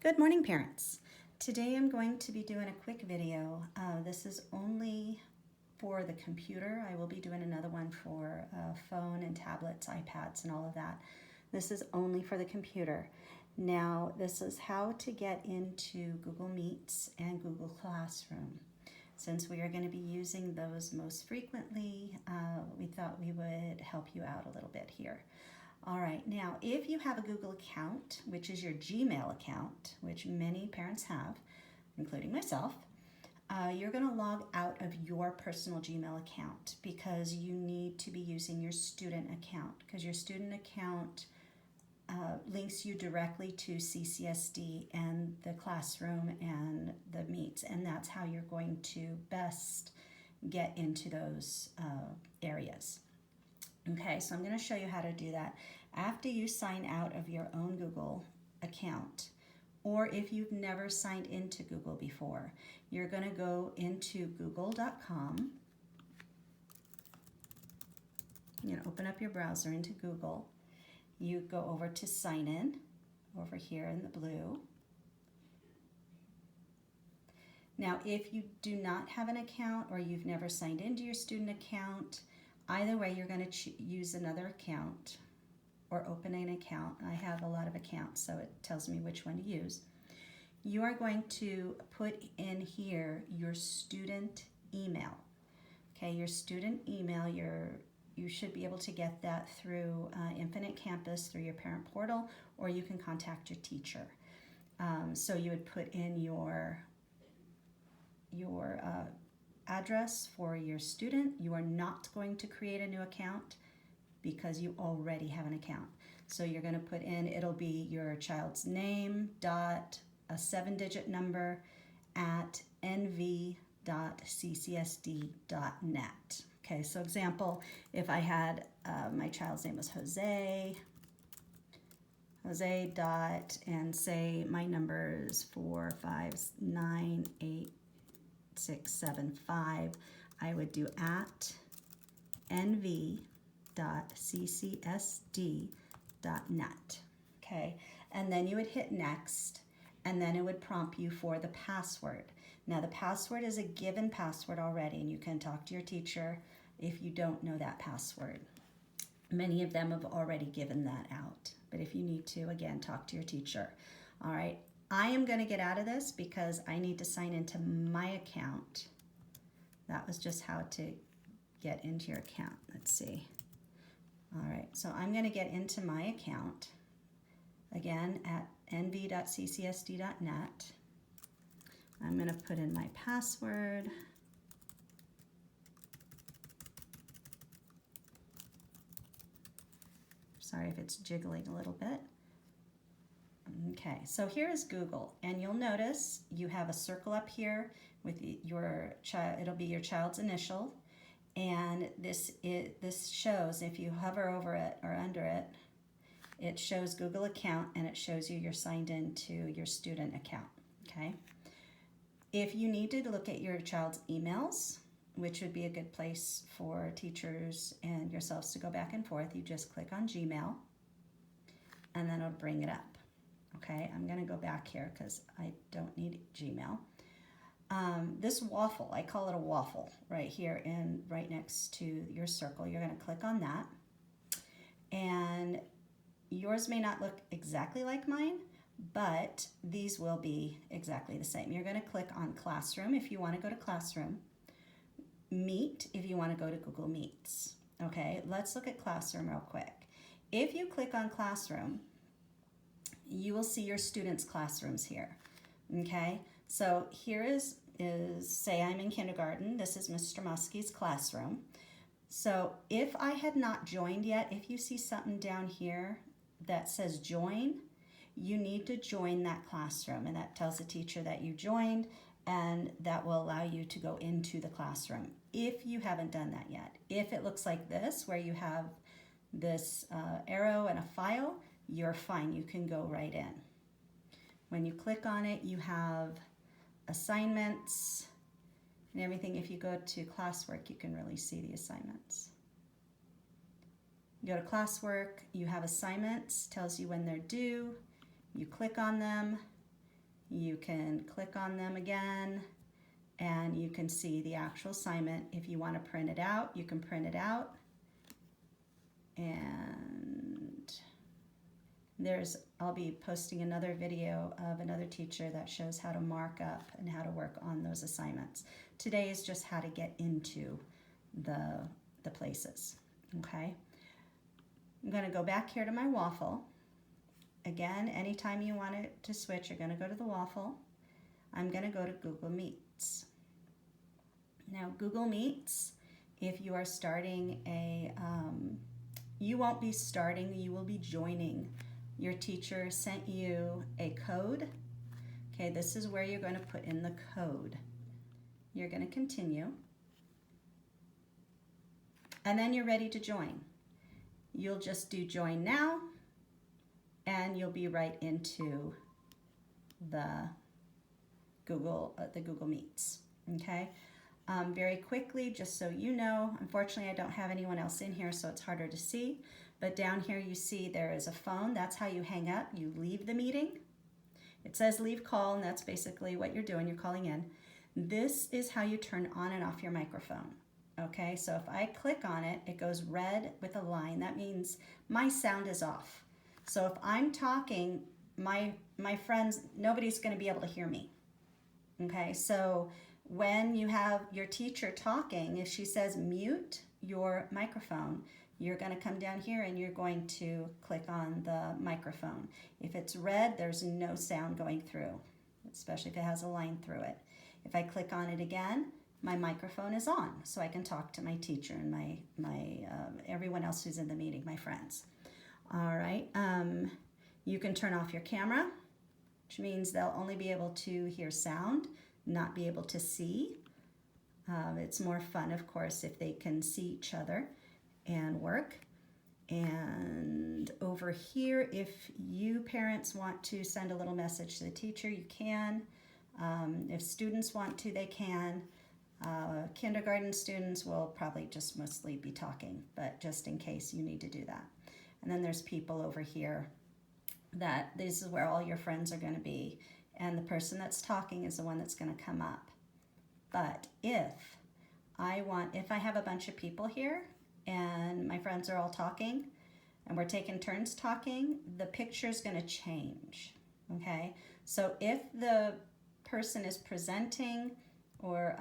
Good morning, parents. Today I'm going to be doing a quick video. This is only for the computer. I will be doing another one for phone and tablets, iPads, and all of that. This is only for the computer. Now, this is how to get into Google Meets and Google Classroom. Since we are going to be using those most frequently, we thought we would help you out a little bit here. All right, now if you have a Google account, which is your Gmail account, which many parents have, including myself, you're going to log out of your personal Gmail account because you need to be using your student account, because your student account links you directly to CCSD and the classroom and the Meets, and that's how you're going to best get into those areas. Okay, so I'm going to show you how to do that. After you sign out of your own Google account, or if you've never signed into Google before, you're going to go into google.com. You're going to open up your browser into Google. You go over to sign in, over here in the blue. Now, if you do not have an account or you've never signed into your student account, either way, you're going to use another account or open an account. I have a lot of accounts, so it tells me which one to use. You are going to put in here your student email. Okay, your student email, you should be able to get that through Infinite Campus, through your parent portal, or you can contact your teacher. So you would put in your address for your student. You are not going to create a new account because you already have an account. So you're going to put in, it'll be your child's name dot a 7-digit number at nv.ccsd.net. Okay, so example, if I had my child's name was Jose dot, and say my number is 4598675, I would do at nv.ccsd.net. Okay, and then you would hit next, and then it would prompt you for the password. Now the password is a given password already, and you can talk to your teacher if you don't know that password. Many of them have already given that out, but if you need to, again, talk to your teacher. All right, I am going to get out of this because I need to sign into my account. That was just how to get into your account. Let's see. All right, so I'm going to get into my account, again, at nv.ccsd.net. I'm going to put in my password. Sorry if it's jiggling a little bit. Okay, so here is Google, and you'll notice you have a circle up here with your child. It'll be your child's initial, and this shows, if you hover over it or under it, it shows Google account, and it shows you're signed into your student account. Okay, if you need to look at your child's emails, which would be a good place for teachers and yourselves to go back and forth, you just click on Gmail, and then it'll bring it up. Okay, I'm going to go back here because I don't need Gmail. This waffle, I call it a waffle, right here and right next to your circle. You're going to click on that, and yours may not look exactly like mine, but these will be exactly the same. You're going to click on Classroom if you want to go to Classroom, Meet if you want to go to Google Meets. Okay, let's look at Classroom real quick. If you click on Classroom, you will see your students' classrooms here. Okay, so here is say I'm in kindergarten. This is Mr. Muskie's classroom. So if I had not joined yet, if you see something down here that says join, you need to join that classroom, and that tells the teacher that you joined, and that will allow you to go into the classroom if you haven't done that yet. If it looks like this, where you have this arrow and a file, you're fine. You can go right in. When you click on it, you have assignments and everything. If you go to classwork, you can really see the assignments. You go to classwork, you have assignments, tells you when they're due. You click on them, You can click on them again and you can see the actual assignment. If you want to print it out, you can print it out. And I'll be posting another video of another teacher that shows how to mark up and how to work on those assignments. Today is just how to get into the places, okay? I'm going to go back here to my waffle. Again, anytime you want it to switch, you're going to go to the waffle. I'm going to go to Google Meets. Now, Google Meets, if you are starting you won't be starting, you will be joining. Your teacher sent you a code. Okay, this is where you're going to put in the code. You're going to continue. And then you're ready to join. You'll just do join now, and you'll be right into the Google Meets, okay? Very quickly, just so you know, unfortunately I don't have anyone else in here, so it's harder to see, but down here you see there is a phone. That's how you hang up. You leave the meeting. It says leave call, and that's basically what you're doing. You're calling in. This is how you turn on and off your microphone. Okay, so if I click on it, it goes red with a line. That means my sound is off. So if I'm talking, my friends, nobody's going to be able to hear me. Okay, so when you have your teacher talking, if she says mute your microphone, you're going to come down here and you're going to click on the microphone. If it's red, there's no sound going through, especially if it has a line through it. If I click on it again, my microphone is on, so I can talk to my teacher and my everyone else who's in the meeting, my friends. All right, you can turn off your camera, which means they'll only be able to hear sound, not be able to see. It's more fun, of course, if they can see each other and work. And over here, if you parents want to send a little message to the teacher, you can. If students want to, they can. Kindergarten students will probably just mostly be talking, but just in case you need to do that. And then there's people over here that this is where all your friends are going to be, and the person that's talking is the one that's going to come up. But if I have a bunch of people here and my friends are all talking and we're taking turns talking, the picture is going to change. Okay, so if the person is presenting, or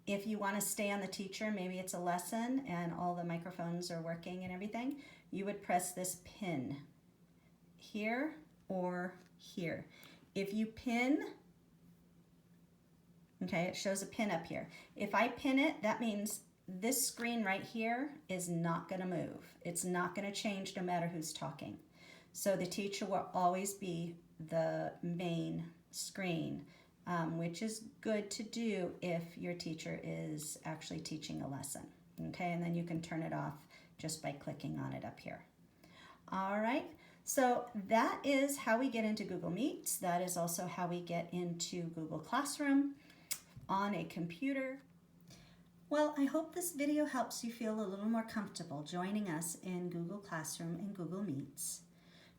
if you want to stay on the teacher, maybe it's a lesson and all the microphones are working and everything, you would press this pin here or here. If you pin, okay, it shows a pin up here. If I pin it, that means this screen right here is not going to move. It's not going to change no matter who's talking. So the teacher will always be the main screen, which is good to do if your teacher is actually teaching a lesson. Okay, and then you can turn it off just by clicking on it up here. All right, so that is how we get into Google Meets. That is also how we get into Google Classroom on a computer. Well, I hope this video helps you feel a little more comfortable joining us in Google Classroom and Google Meets.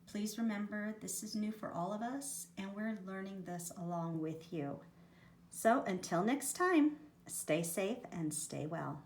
Please remember, this is new for all of us, and we're learning this along with you. So until next time, stay safe and stay well.